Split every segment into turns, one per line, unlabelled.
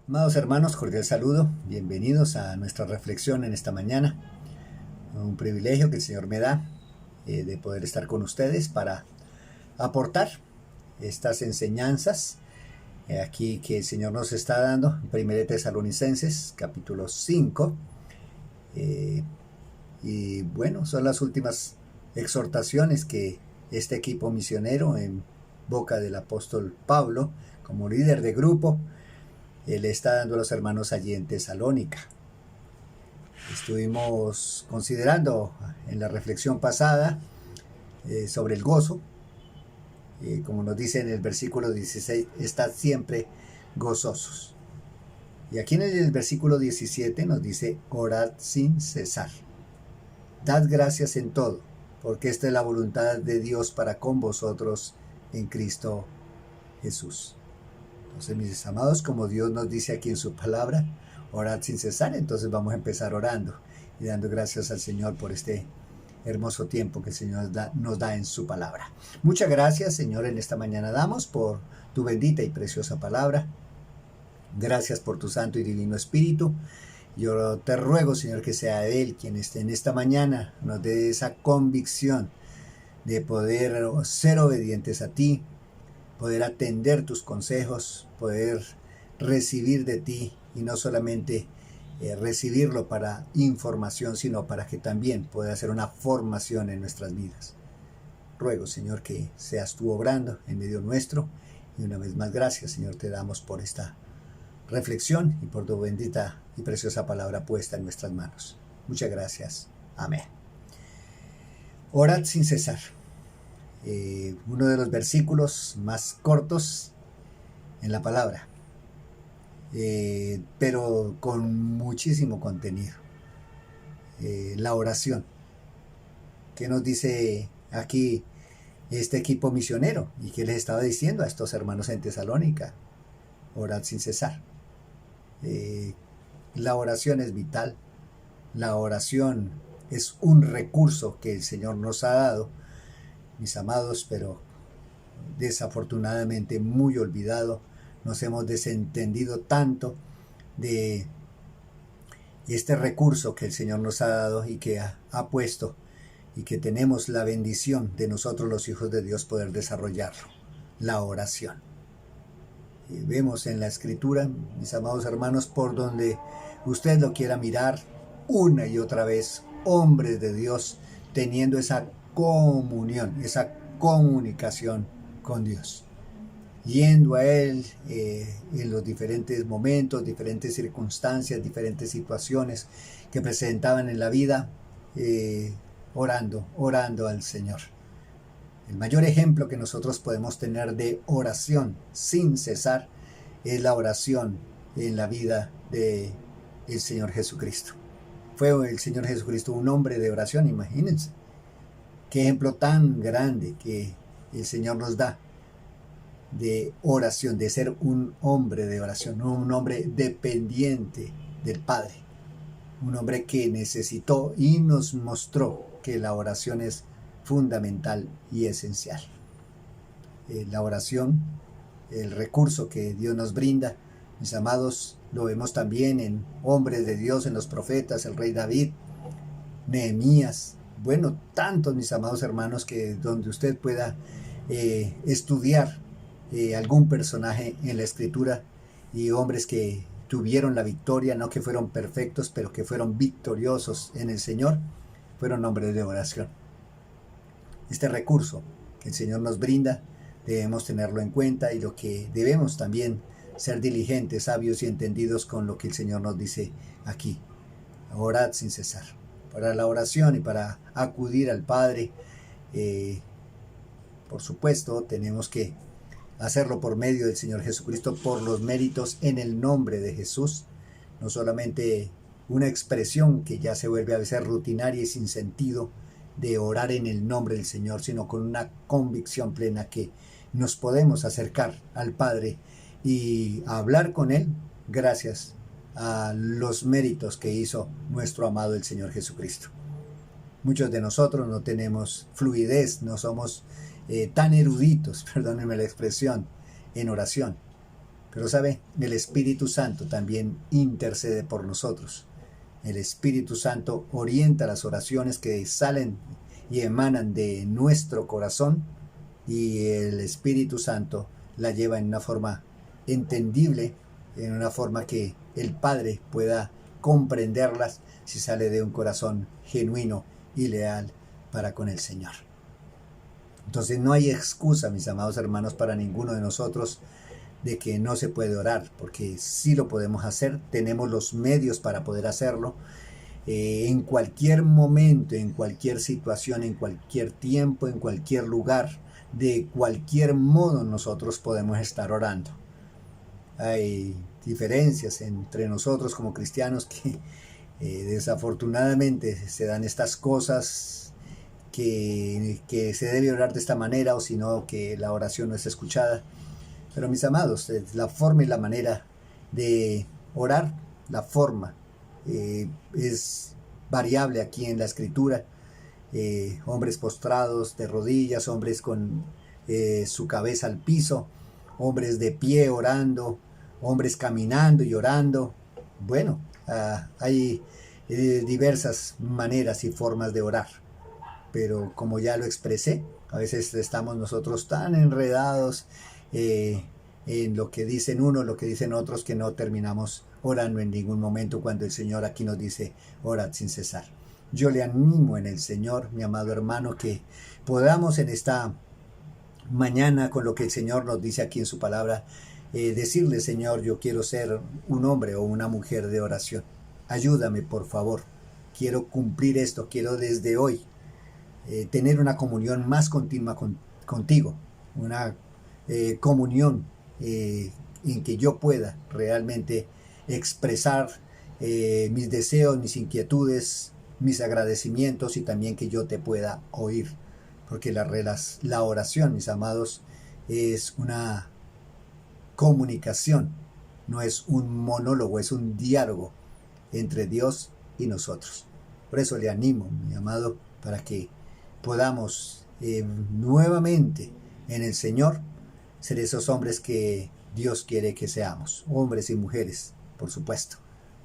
Amados hermanos, cordial saludo, bienvenidos a nuestra reflexión en esta mañana. Un privilegio que el Señor me da de poder estar con ustedes para aportar estas enseñanzas aquí que el Señor nos está dando en 1 Tesalonicenses capítulo 5. Y bueno, son las últimas exhortaciones que este equipo misionero en boca del apóstol Pablo, como líder de grupo, le está dando a los hermanos allí en Tesalónica. Estuvimos considerando en la reflexión pasada sobre el gozo. Como nos dice en el versículo 16, estad siempre gozosos. Y aquí en el versículo 17 nos dice, orad sin cesar. Dad gracias en todo, porque esta es la voluntad de Dios para con vosotros en Cristo Jesús. Entonces, mis amados, como Dios nos dice aquí en su palabra, orad sin cesar, entonces vamos a empezar orando y dando gracias al Señor por este hermoso tiempo que el Señor nos da en su palabra. Muchas gracias, Señor, en esta mañana damos por tu bendita y preciosa palabra. Gracias por tu santo y divino Espíritu. Yo te ruego, Señor, que sea Él quien esté en esta mañana, nos dé esa convicción de poder ser obedientes a ti, poder atender tus consejos, poder recibir de ti y no solamente recibirlo para información, sino para que también pueda hacer una formación en nuestras vidas. Ruego, Señor, que seas tú obrando en medio nuestro y una vez más gracias, Señor, te damos por esta reflexión y por tu bendita y preciosa palabra puesta en nuestras manos. Muchas gracias. Amén. Orad sin cesar. Uno de los versículos más cortos en la palabra, pero con muchísimo contenido. La oración. ¿Qué nos dice aquí este equipo misionero? ¿Y qué les estaba diciendo a estos hermanos en Tesalónica? Orad sin cesar. La oración es vital. La oración es un recurso que el Señor nos ha dado, mis amados, pero desafortunadamente muy olvidado. Nos hemos desentendido tanto de este recurso que el Señor nos ha dado y que ha puesto y que tenemos la bendición de nosotros los hijos de Dios poder desarrollarlo, la oración. Vemos en la Escritura, mis amados hermanos, por donde usted lo quiera mirar, una y otra vez, hombres de Dios teniendo esa comunión, esa comunicación con Dios, yendo a Él en los diferentes momentos, diferentes circunstancias, diferentes situaciones que presentaban en la vida, orando al Señor. El mayor ejemplo que nosotros podemos tener de oración sin cesar es la oración en la vida del Señor Jesucristo. Fue el Señor Jesucristo un hombre de oración, imagínense. Qué ejemplo tan grande que el Señor nos da de oración, de ser un hombre de oración, un hombre dependiente del Padre, un hombre que necesitó y nos mostró que la oración es fundamental y esencial. La oración, el recurso que Dios nos brinda, mis amados, lo vemos también en hombres de Dios, en los profetas, el rey David, Nehemías, bueno, tantos, mis amados hermanos, que donde usted pueda estudiar algún personaje en la Escritura y hombres que tuvieron la victoria, no que fueron perfectos, pero que fueron victoriosos en el Señor, fueron hombres de oración. Este recurso que el Señor nos brinda, debemos tenerlo en cuenta y lo que debemos también ser diligentes, sabios y entendidos con lo que el Señor nos dice aquí. Orad sin cesar. Para la oración y para acudir al Padre, por supuesto, tenemos que hacerlo por medio del Señor Jesucristo, por los méritos en el nombre de Jesús, no solamente una expresión que ya se vuelve a veces rutinaria y sin sentido de orar en el nombre del Señor, sino con una convicción plena que nos podemos acercar al Padre y hablar con Él gracias a los méritos que hizo nuestro amado el Señor Jesucristo. Muchos de nosotros no tenemos fluidez, no somos tan eruditos, perdónenme la expresión, en oración. Pero sabe, el Espíritu Santo también intercede por nosotros. El Espíritu Santo orienta las oraciones que salen y emanan de nuestro corazón, y el Espíritu Santo la lleva en una forma entendible, en una forma que el Padre pueda comprenderlas si sale de un corazón genuino y leal para con el Señor. Entonces no hay excusa, mis amados hermanos, para ninguno de nosotros de que no se puede orar, porque sí lo podemos hacer, tenemos los medios para poder hacerlo. En cualquier momento, en cualquier situación, en cualquier tiempo, en cualquier lugar, de cualquier modo nosotros podemos estar orando. Hay diferencias entre nosotros como cristianos que desafortunadamente se dan estas cosas que se debe orar de esta manera, o si no, que la oración no es escuchada. Pero mis amados, la forma y la manera de orar, la forma es variable aquí en la Escritura. Hombres postrados de rodillas, hombres con su cabeza al piso, hombres de pie orando, hombres caminando y orando. Bueno, hay diversas maneras y formas de orar, pero como ya lo expresé, a veces estamos nosotros tan enredados en lo que dicen unos, lo que dicen otros, que no terminamos orando en ningún momento, cuando el Señor aquí nos dice: orad sin cesar. Yo le animo en el Señor, mi amado hermano, que podamos en esta mañana, con lo que el Señor nos dice aquí en su palabra, decirle: Señor, yo quiero ser un hombre o una mujer de oración. Ayúdame, por favor. Quiero cumplir esto, quiero desde hoy tener una comunión más continua contigo, una comunión en que yo pueda realmente expresar mis deseos, mis inquietudes, mis agradecimientos, y también que yo te pueda oír, porque la oración, mis amados, es una comunicación, no es un monólogo, es un diálogo entre Dios y nosotros. Por eso le animo, mi amado, para que podamos nuevamente en el Señor ser esos hombres que Dios quiere que seamos, hombres y mujeres, por supuesto,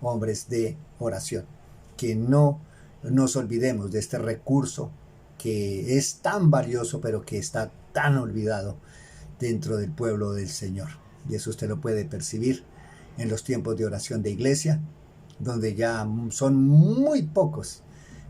hombres de oración, que no nos olvidemos de este recurso que es tan valioso, pero que está tan olvidado dentro del pueblo del Señor. Y eso usted lo puede percibir en los tiempos de oración de iglesia, donde ya son muy pocos,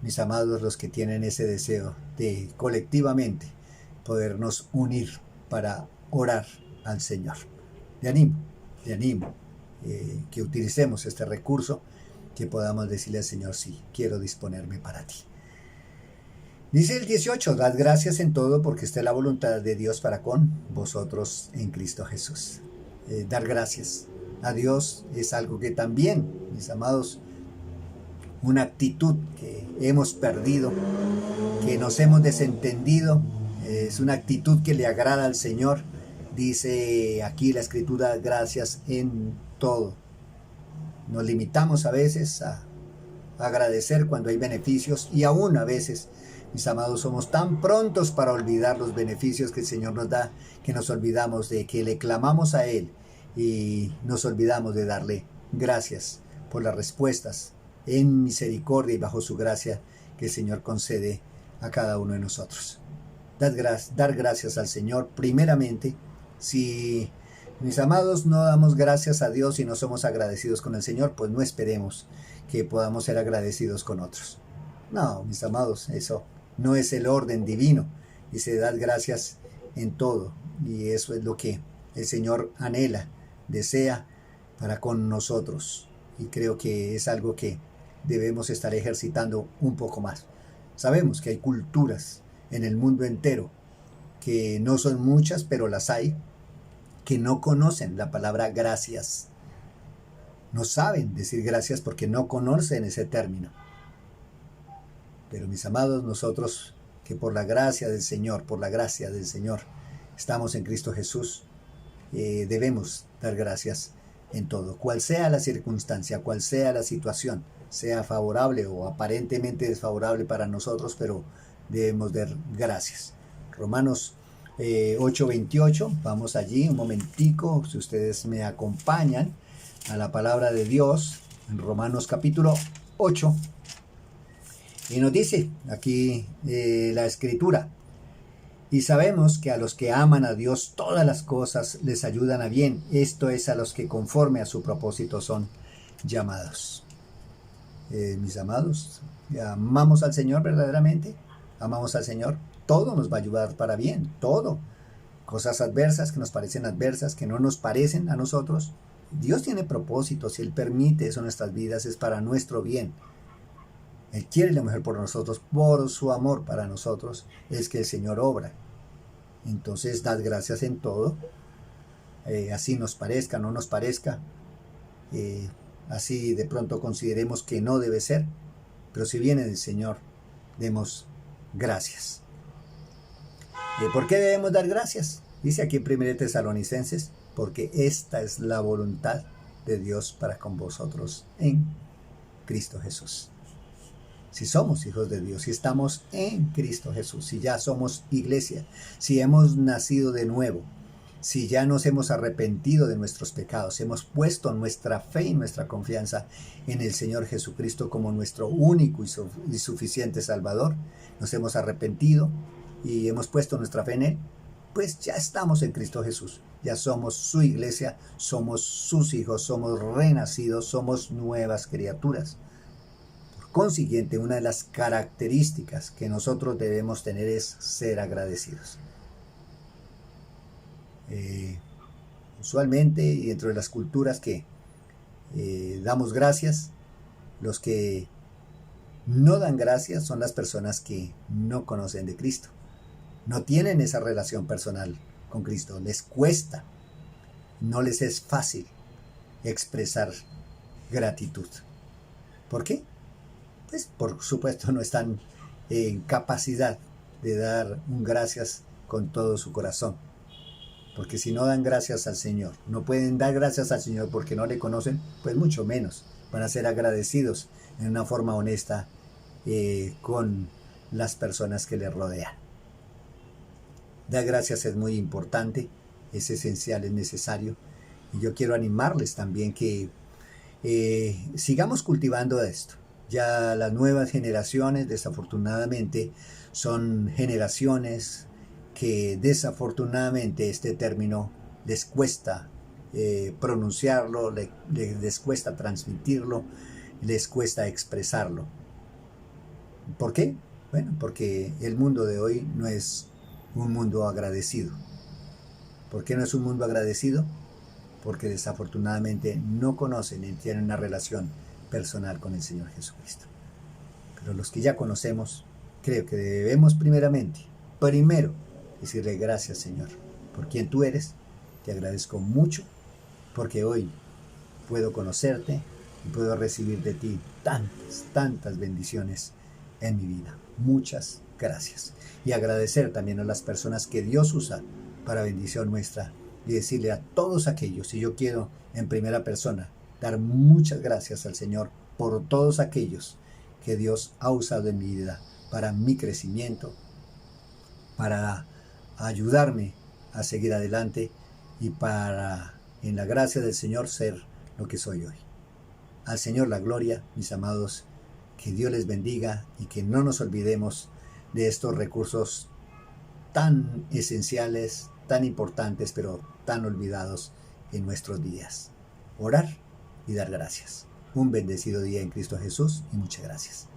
mis amados, los que tienen ese deseo de colectivamente podernos unir para orar al Señor. Le animo que utilicemos este recurso, que podamos decirle al Señor: sí, quiero disponerme para ti. Dice el 18: dad gracias en todo, porque esta es la voluntad de Dios para con vosotros en Cristo Jesús. Dar gracias a Dios es algo que también, mis amados, una actitud que hemos perdido, que nos hemos desentendido, es una actitud que le agrada al Señor. Dice aquí la Escritura: gracias en todo. Nos limitamos a veces a agradecer cuando hay beneficios, y aún a veces, mis amados, somos tan prontos para olvidar los beneficios que el Señor nos da, que nos olvidamos de que le clamamos a Él, y nos olvidamos de darle gracias por las respuestas en misericordia y bajo su gracia que el Señor concede a cada uno de nosotros. Dar gracias al Señor primeramente. Si, mis amados, no damos gracias a Dios y no somos agradecidos con el Señor, pues no esperemos que podamos ser agradecidos con otros. No, mis amados, eso no es el orden divino. Dice: dad gracias en todo. Y eso es lo que el Señor anhela, desea para con nosotros. Y creo que es algo que debemos estar ejercitando un poco más. Sabemos que hay culturas en el mundo entero, que no son muchas, pero las hay, que no conocen la palabra gracias. No saben decir gracias porque no conocen ese término. Pero, mis amados, nosotros que por la gracia del Señor, estamos en Cristo Jesús, debemos dar gracias en todo, cual sea la circunstancia, cual sea la situación, sea favorable o aparentemente desfavorable para nosotros, pero debemos dar gracias. Romanos 8:28. Vamos allí un momentico, si ustedes me acompañan a la palabra de Dios en Romanos capítulo 8. Y nos dice aquí la escritura: y sabemos que a los que aman a Dios todas las cosas les ayudan a bien, esto es, a los que conforme a su propósito son llamados. Mis amados, ¿amamos al Señor verdaderamente? ¿Amamos al Señor? Todo nos va a ayudar para bien, todo. Cosas adversas que nos parecen adversas, que no nos parecen a nosotros. Dios tiene propósitos y Él permite eso en nuestras vidas, es para nuestro bien. Él quiere lo mejor por nosotros, por su amor para nosotros, es que el Señor obra. Entonces, dad gracias en todo, así nos parezca, no nos parezca, así de pronto consideremos que no debe ser, pero si viene del Señor, demos gracias. ¿Por qué debemos dar gracias? Dice aquí en 1 Tesalonicenses, porque esta es la voluntad de Dios para con vosotros en Cristo Jesús. Si somos hijos de Dios, si estamos en Cristo Jesús, si ya somos iglesia, si hemos nacido de nuevo, si ya nos hemos arrepentido de nuestros pecados, hemos puesto nuestra fe y nuestra confianza en el Señor Jesucristo como nuestro único y suficiente Salvador, nos hemos arrepentido y hemos puesto nuestra fe en Él, pues ya estamos en Cristo Jesús, ya somos su iglesia, somos sus hijos, somos renacidos, somos nuevas criaturas. Consiguiente, una de las características que nosotros debemos tener es ser agradecidos. Usualmente, y dentro de las culturas que damos gracias, los que no dan gracias son las personas que no conocen de Cristo. No tienen esa relación personal con Cristo. Les cuesta, no les es fácil expresar gratitud. ¿Por qué? Pues por supuesto no están en capacidad de dar un gracias con todo su corazón. Porque si no dan gracias al Señor, no pueden dar gracias al Señor porque no le conocen, pues mucho menos van a ser agradecidos en una forma honesta con las personas que les rodean. Dar gracias es muy importante, es esencial, es necesario. Y yo quiero animarles también que sigamos cultivando esto. Ya las nuevas generaciones, desafortunadamente, son generaciones que desafortunadamente este término les cuesta pronunciarlo, les cuesta transmitirlo, les cuesta expresarlo. ¿Por qué? Bueno, porque el mundo de hoy no es un mundo agradecido. ¿Por qué no es un mundo agradecido? Porque desafortunadamente no conocen ni tienen una relación personal con el Señor Jesucristo. Pero los que ya conocemos, creo que debemos primero decirle gracias, Señor, por quien tú eres. Te agradezco mucho porque hoy puedo conocerte y puedo recibir de ti tantas bendiciones en mi vida. Muchas gracias. Y agradecer también a las personas que Dios usa para bendición nuestra y decirle a todos aquellos, y yo quiero en primera persona dar muchas gracias al Señor por todos aquellos que Dios ha usado en mi vida para mi crecimiento, para ayudarme a seguir adelante y para, en la gracia del Señor, ser lo que soy hoy. Al Señor la gloria, mis amados, que Dios les bendiga y que no nos olvidemos de estos recursos tan esenciales, tan importantes, pero tan olvidados en nuestros días. Orar y dar gracias. Un bendecido día en Cristo Jesús y muchas gracias.